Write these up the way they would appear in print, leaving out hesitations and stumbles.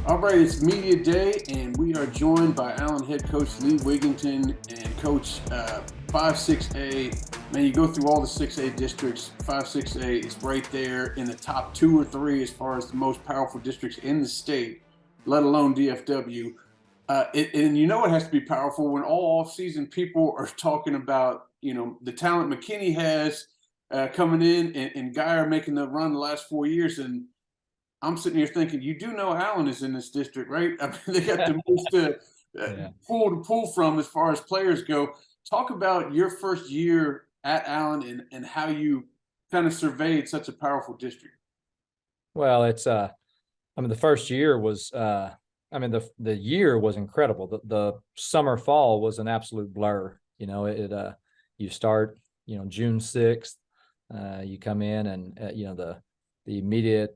All right, it's media day, and we are joined by Allen head coach Lee Wiginton and coach 5-6A. Man, you go through all the 6A districts. 5-6A is right there in the top 2 or 3 as far as the most powerful districts in the state, let alone DFW. And you know it has to be powerful when all off-season people are talking about the talent McKinney has coming in, and Geyer making the run the last 4 years. And I'm sitting here thinking, you do know Allen is in this district, right? I mean, they got the most Yeah. pull from as far as players go. Talk about your first year at Allen and how you kind of surveyed such a powerful district. Well, I mean, the first year was, I mean, the year was incredible. The summer fall was an absolute blur. You start, June 6th, you come in and, the immediate,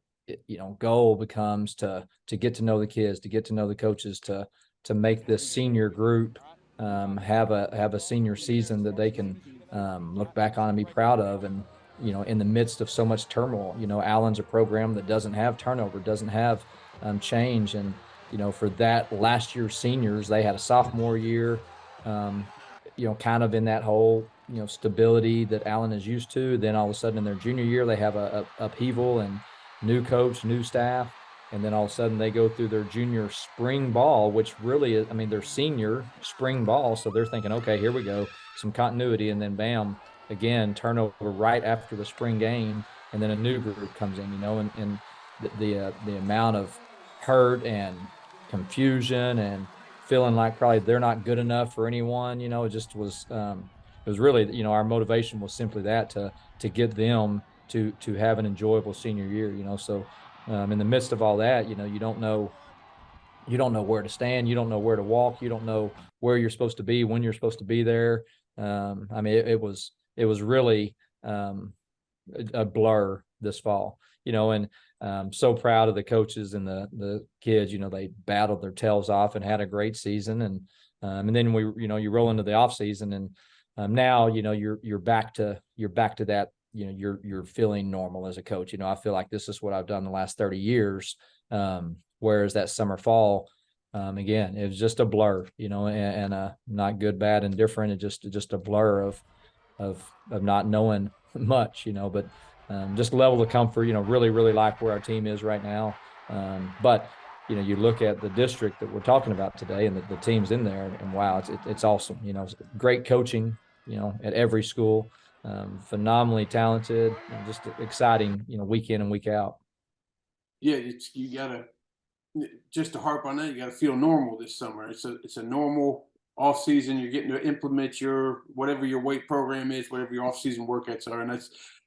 goal becomes to get to know the kids, to get to know the coaches, to make this senior group, have a senior season that they can, look back on and be proud of. And, in the midst of so much turmoil, Allen's a program that doesn't have turnover, doesn't have change. And, for that last year's seniors, they had a sophomore year, kind of in that whole, stability that Allen is used to. Then all of a sudden in their junior year, they have a upheaval and new coach, new staff. And then all of a sudden they go through their junior spring ball, which really is, I mean, their senior spring ball. So they're thinking, okay, here we go, some continuity. And then bam, again, turnover right after the spring game. And then a new group comes in, and the amount of hurt and confusion and feeling like probably they're not good enough for anyone, it just was, it was really, our motivation was simply that to get them to have an enjoyable senior year, so in the midst of all that, you don't know where to stand, you don't know where to walk, you don't know where you're supposed to be, when you're supposed to be there. I mean, it was really a blur this fall, and so proud of the coaches and the kids. They battled their tails off and had a great season. And then you roll into the off season, and now you're back to that. You're feeling normal as a coach. I feel like this is what I've done the last 30 years. Whereas that summer fall, again, it was just a blur, and not good, bad, and different. It just a blur of not knowing much, but just level of comfort, really, really like where our team is right now. But you look at the district that we're talking about today, and the teams in there, and wow, it's awesome. It's great coaching, at every school, phenomenally talented, and just exciting, week in and week out. Yeah, you gotta, just to harp on that, you gotta feel normal this summer. It's a normal off season. You're getting to implement your whatever your weight program is, whatever your off season workouts are, and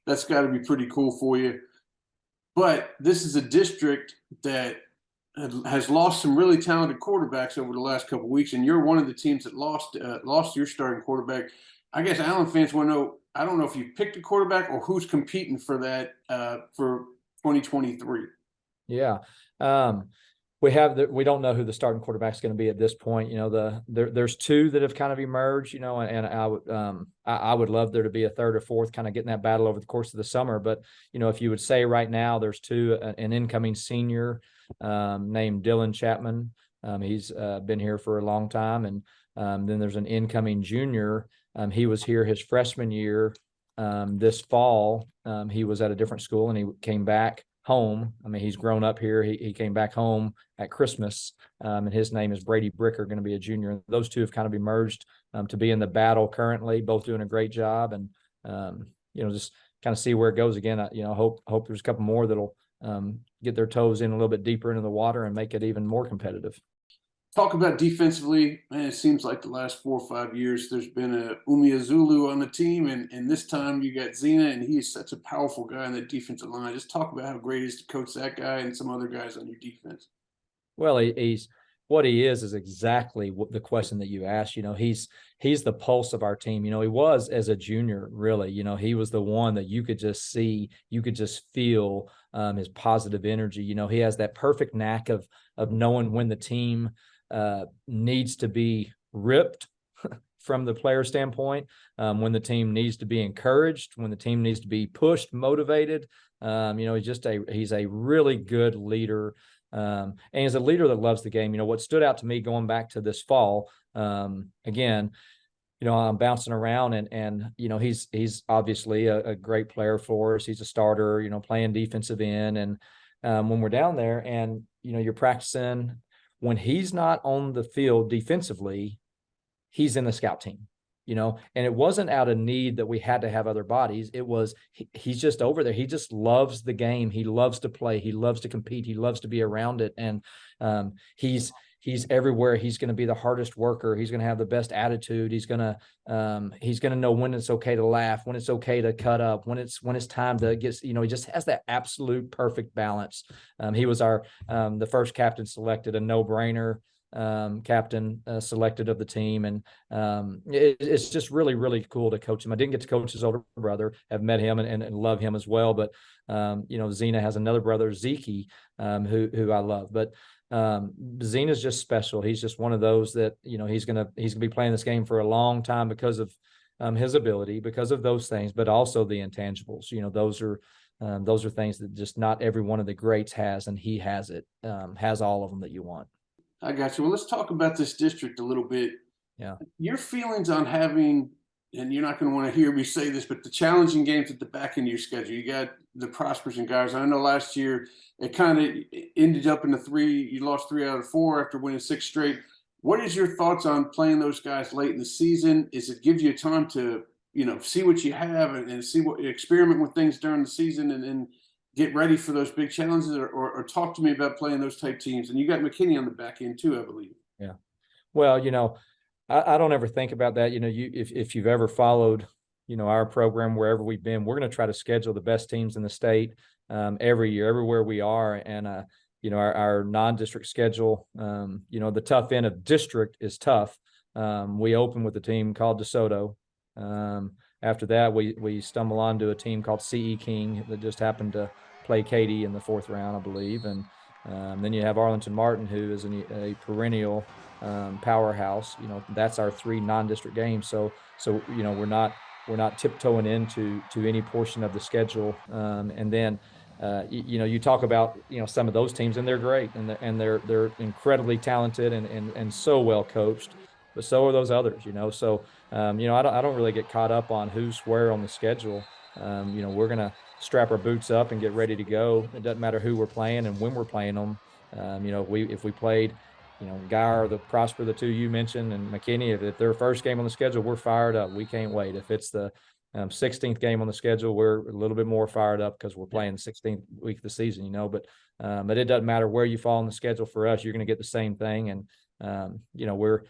that's got to be pretty cool for you. But this is a district that has lost some really talented quarterbacks over the last couple of weeks, and you're one of the teams that lost your starting quarterback. I guess Allen fans want to know. I don't know if you picked a quarterback or who's competing for that for 2023. Yeah. We don't know who the starting quarterback is going to be at this point. There's two that have kind of emerged, and I would love there to be a third or fourth, kind of getting that battle over the course of the summer. But, if you would say right now, there's two, an incoming senior named Dylan Chapman. He's been here for a long time. And then there's an incoming junior. He was here his freshman year. This fall, he was at a different school and he came back home. I mean, he's grown up here. He came back home at Christmas, and his name is Brady Bricker, going to be a junior. Those two have kind of emerged to be in the battle currently, both doing a great job. And just kind of see where it goes again. Hope there's a couple more that'll get their toes in a little bit deeper into the water and make it even more competitive. Talk about defensively, man. It seems like the last 4 or 5 years there's been a Umeazulu on the team, and this time you got Zena, and he is such a powerful guy on that defensive line. Just talk about how great it is to coach that guy and some other guys on your defense. Well, he's what he is exactly what the question that you asked. He's the pulse of our team. He was as a junior, really. He was the one that you could just see, you could just feel his positive energy. He has that perfect knack of knowing when the team needs to be ripped from the player standpoint, when the team needs to be encouraged, when the team needs to be pushed, motivated. He's a really good leader. and he's a leader that loves the game. What stood out to me going back to this fall, again, I'm bouncing around and he's obviously a great player for us. He's a starter, playing defensive end. And when we're down there and, you're practicing, when he's not on the field defensively, he's in the scout team, and it wasn't out of need that we had to have other bodies. It was, he's just over there. He just loves the game. He loves to play. He loves to compete. He loves to be around it. And he's everywhere. He's going to be the hardest worker. He's going to have the best attitude. He's going to know when it's okay to laugh, when it's okay to cut up, when it's time to get, he just has that absolute perfect balance. He was the first captain selected, a no-brainer captain selected of the team. And it's just really, really cool to coach him. I didn't get to coach his older brother. I've met him and love him as well. But, Zena has another brother, Zeke, who I love. But Zena's just special. He's just one of those that, he's gonna be playing this game for a long time because of his ability, because of those things, but also the intangibles. Those are things that just not every one of the greats has, and he has it. Has all of them that you want. I got you. Well, let's talk about this district a little bit. Yeah. Your feelings on having, and you're not going to want to hear me say this, but the challenging games at the back end of your schedule. You got the Prospers and guys. I know last year it kind of ended up in you lost 3 out of 4 after winning 6 straight. What is your thoughts on playing those guys late in the season? Is it give you time to, see what you have and see what experiment with things during the season and then get ready for those big challenges, or talk to me about playing those type teams? And you got McKinney on the back end too, I believe. Yeah. Well, I don't ever think about that. If you've ever followed, our program, wherever we've been, we're going to try to schedule the best teams in the state every year, everywhere we are. And, our non-district schedule, the tough end of district is tough. We open with a team called DeSoto. After that, we stumble onto a team called CE King that just happened to play Katy in the 4th round, I believe. And then you have Arlington Martin, who is a perennial powerhouse. That's our 3 non-district games. So we're not tiptoeing into any portion of the schedule. And then you talk about some of those teams, and they're great, and they're incredibly talented and so well coached. But so are those others. So I don't really get caught up on who's where on the schedule. We're gonna strap our boots up and get ready to go. It doesn't matter who we're playing and when we're playing them. If we played, Guy or the Prosper, the 2 you mentioned, and McKinney, if their first game on the schedule, we're fired up. We can't wait. If it's the 16th game on the schedule, we're a little bit more fired up because we're playing the 16th week of the season. But it doesn't matter where you fall on the schedule for us. You're going to get the same thing. And we're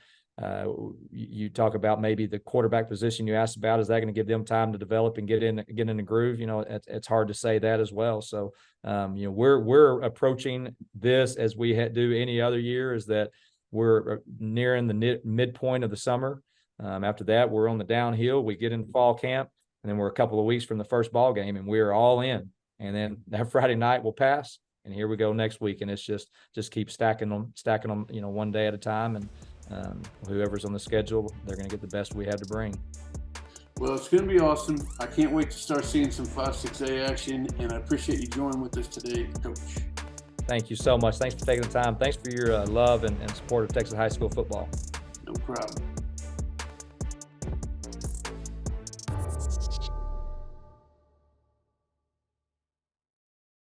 you talk about maybe the quarterback position you asked about. Is that going to give them time to develop and get in the groove? It's hard to say that as well. So, we're approaching this as we do any other year, is that we're nearing the midpoint of the summer. After that, we're on the downhill. We get into fall camp, and then we're a couple of weeks from the first ball game, and we're all in. And then that Friday night will pass, and here we go next week. And it's just keep stacking them, one day at a time. And whoever's on the schedule, they're going to get the best we have to bring. Well, it's going to be awesome. I can't wait to start seeing some 5-6A action, and I appreciate you joining with us today, Coach. Thank you so much. Thanks for taking the time. Thanks for your love and support of Texas high school football. No problem.